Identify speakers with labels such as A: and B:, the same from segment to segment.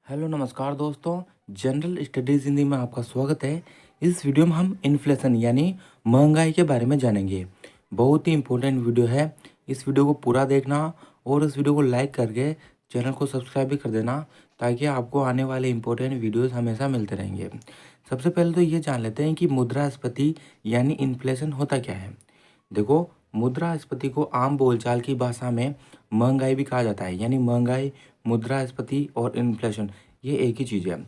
A: Hello नमस्कार दोस्तों। General studies Hindi में आपका स्वागत है। इस वीडियो में हम इन्फ्लेशन यानी महंगाई के बारे में जानेंगे। बहुत ही इम्पोर्टेंट वीडियो है। इस वीडियो को पूरा देखना और इस वीडियो को लाइक करके चैनल को सब्सक्राइब भी कर देना, ताकि आपको आने वाले इम्पोर्टेंट वीडियोस हमेशा मिलते रहेंगे। सबसे पहले तो ये जान लेते हैं कि मुद्रास्फीति यानी इन्फ्लेशन होता क्या है। देखो, मुद्रास्फीति को आम बोलचाल की भाषा में महंगाई भी कहा जाता है। यानी महंगाई, मुद्रास्फीति और इन्फ्लेशन ये एक ही चीज़ है।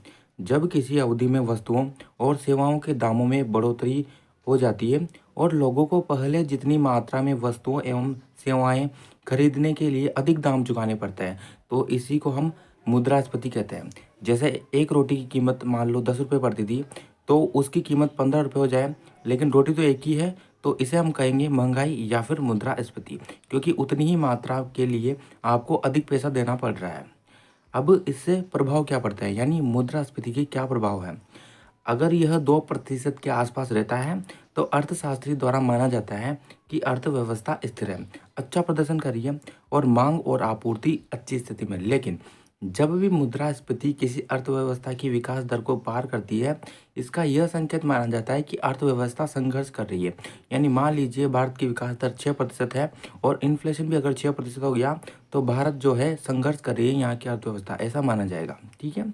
A: जब किसी अवधि में वस्तुओं और सेवाओं के दामों में बढ़ोतरी हो जाती है और लोगों को पहले जितनी मात्रा में वस्तुओं एवं सेवाएं खरीदने के लिए अधिक दाम चुकाने पड़ते हैं, तो इसी को हम मुद्रास्फीति कहते हैं। जैसे एक रोटी की कीमत मान लो 10 रुपये पड़ती थी, तो उसकी कीमत 15 रुपये हो जाए, लेकिन रोटी तो एक ही है, तो इसे हम कहेंगे महंगाई या फिर मुद्रास्फीति, क्योंकि उतनी ही मात्रा के लिए आपको अधिक पैसा देना पड़ रहा है। अब इससे प्रभाव क्या पड़ता है, यानी मुद्रास्फीति के क्या प्रभाव है। अगर यह 2% के आसपास रहता है, तो अर्थशास्त्री द्वारा माना जाता है कि अर्थव्यवस्था स्थिर है, अच्छा प्रदर्शन कर रही है और मांग और आपूर्ति अच्छी स्थिति में। लेकिन जब भी मुद्रास्फीति किसी अर्थव्यवस्था की विकास दर को पार करती है, इसका यह संकेत माना जाता है कि अर्थव्यवस्था संघर्ष कर रही है। यानी मान लीजिए भारत की विकास दर 6% है और इन्फ्लेशन भी अगर 6% हो गया, तो भारत जो है संघर्ष कर रही है यहाँ की अर्थव्यवस्था, ऐसा माना जाएगा। ठीक है।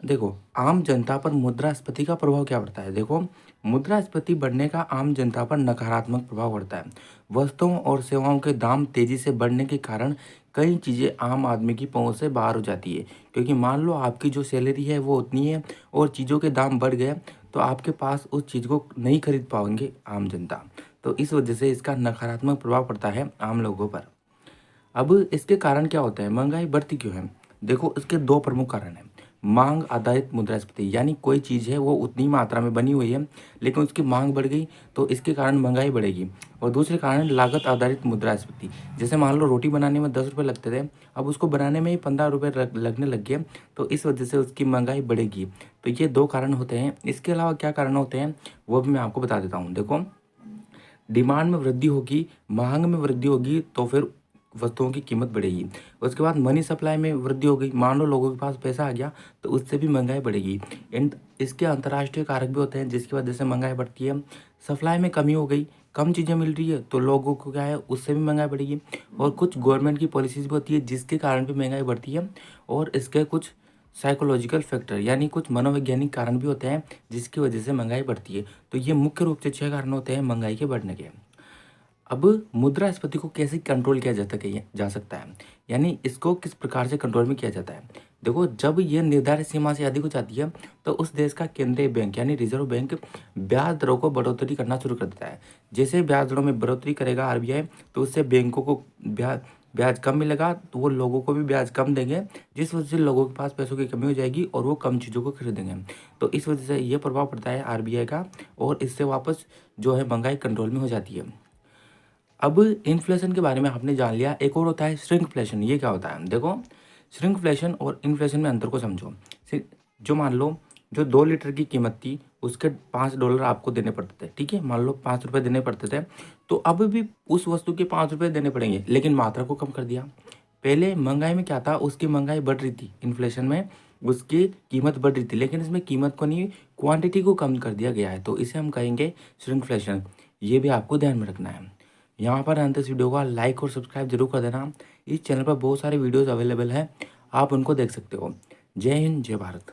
A: देखो, आम जनता पर मुद्रास्फीति का प्रभाव क्या पड़ता है। देखो, मुद्रास्फीति बढ़ने का आम जनता पर नकारात्मक प्रभाव पड़ता है। वस्तुओं और सेवाओं के दाम तेजी से बढ़ने के कारण कई चीज़ें आम आदमी की पहुंच से बाहर हो जाती है, क्योंकि मान लो आपकी जो सैलरी है वो उतनी है और चीज़ों के दाम बढ़ गए, तो आपके पास उस चीज़ को नहीं खरीद पाएंगे आम जनता। तो इस वजह से इसका नकारात्मक प्रभाव पड़ता है आम लोगों पर। अब इसके कारण क्या होता है, महंगाई बढ़ती क्यों है। देखो, इसके दो प्रमुख कारण हैं। मांग आधारित मुद्रास्फीति, यानी कोई चीज़ है वो उतनी मात्रा में बनी हुई है, लेकिन उसकी मांग बढ़ गई, तो इसके कारण महंगाई बढ़ेगी। और दूसरे कारण लागत आधारित मुद्रास्फीति। जैसे मान लो रोटी बनाने में 10 रुपये लगते थे, अब उसको बनाने में ही 15 रुपये लगने लग गए, तो इस वजह से उसकी महंगाई बढ़ेगी। तो ये दो कारण होते हैं। इसके अलावा क्या कारण होते हैं वो भी मैं आपको बता देता हूँ। देखो, डिमांड में वृद्धि होगी, मांग में वृद्धि होगी, तो फिर वस्तुओं की कीमत बढ़ेगी। उसके बाद मनी सप्लाई में वृद्धि हो गई, मान लो लोगों के पास पैसा आ गया, तो उससे भी महंगाई बढ़ेगी। इसके अंतर्राष्ट्रीय कारक भी होते हैं जिसकी वजह से महंगाई बढ़ती है। सप्लाई में कमी हो गई, कम चीज़ें मिल रही है, तो लोगों को क्या है, उससे भी महंगाई बढ़ेगी। और कुछ गवर्नमेंट की पॉलिसीज भी होती है जिसके कारण भी महंगाई बढ़ती है। और इसके कुछ साइकोलॉजिकल फैक्टर यानी कुछ मनोवैज्ञानिक कारण भी होते हैं जिसकी वजह से महंगाई बढ़ती है। तो ये मुख्य रूप से 6 कारण होते हैं महंगाई के बढ़ने के। अब मुद्रास्फीति को कैसे कंट्रोल किया जा सकता है, यानी इसको किस प्रकार से कंट्रोल में किया जाता है। देखो, जब ये निर्धारित सीमा से अधिक हो जाती है, तो उस देश का केंद्रीय बैंक यानी रिजर्व बैंक ब्याज दरों को बढ़ोतरी करना शुरू कर देता है। जैसे ब्याज दरों में बढ़ोतरी करेगा आरबीआई, तो उससे बैंकों को ब्याज ब्याज कम मिलेगा, तो वो लोगों को भी ब्याज कम देंगे, जिस वजह से लोगों के पास पैसों की कमी हो जाएगी और वो कम चीज़ों को खरीदेंगे। तो इस वजह से ये प्रभाव पड़ता है आरबीआई का, और इससे वापस जो है महंगाई कंट्रोल में हो जाती है। अब इन्फ्लेशन के बारे में आपने जान लिया। एक और होता है श्रिंकफ्लेशन। ये क्या होता है, देखो, श्रिंकफ्लेशन और इन्फ्लेशन में अंतर को समझो। जो मान लो, जो 2 लीटर की कीमत थी उसके $5 आपको देने पड़ते थे। ठीक है, मान लो 5 रुपये देने पड़ते थे, तो अब भी उस वस्तु के 5 रुपये देने पड़ेंगे, लेकिन मात्रा को कम कर दिया। पहले महंगाई में क्या था, उसकी महंगाई बढ़ रही थी, इन्फ्लेशन में उसकी कीमत बढ़ रही थी, लेकिन इसमें कीमत को नहीं, क्वांटिटी को कम कर दिया गया है, तो इसे हम कहेंगे श्रिंकफ्लेशन। ये भी आपको ध्यान में रखना है। यहाँ पर अंत इस वीडियो को लाइक और सब्सक्राइब जरूर कर देना। इस चैनल पर बहुत सारे वीडियोस अवेलेबल हैं, आप उनको देख सकते हो। जय हिंद, जय भारत।